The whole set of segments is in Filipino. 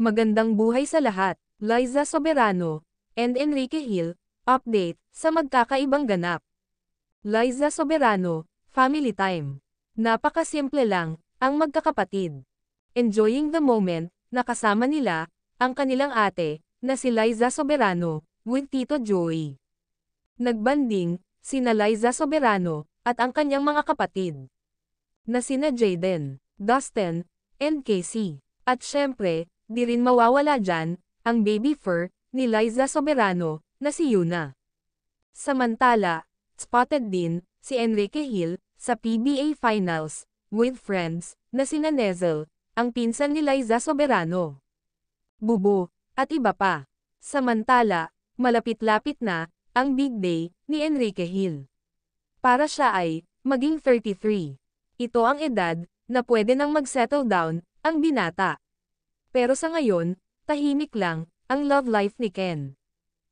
Magandang buhay sa lahat, Liza Soberano and Enrique Hill, update sa magkakaibang ganap. Liza Soberano, family time. Napakasimple lang, ang magkakapatid. Enjoying the moment, nakasama nila, ang kanilang ate, na si Liza Soberano, with Tito Joey. Nagbanding, sina Liza Soberano, at ang kanyang mga kapatid. Na sina Jaden, Dustin, and Casey. At syempre, di rin mawawala dyan, ang baby fur, ni Liza Soberano, na si Yuna. Samantala, spotted din, si Enrique Hill, sa PBA Finals, with friends, na sina Nezel, ang pinsan ni Liza Soberano. Bubo, at iba pa. Samantala, malapit-lapit na, ang big day, ni Enrique Hill. Para siya ay, maging 33. Ito ang edad, na pwede nang mag-settle down, ang binata. Pero sa ngayon, tahimik lang, ang love life ni Ken.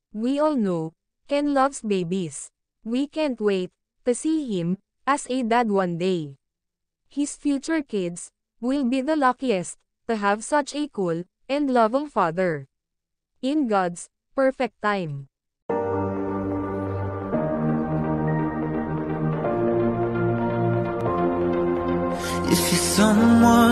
We all know, Ken loves babies. We can't wait, to see him, as a dad one day. His future kids, will be the luckiest, to have such a cool, and loving father. In God's, perfect time. If you're someone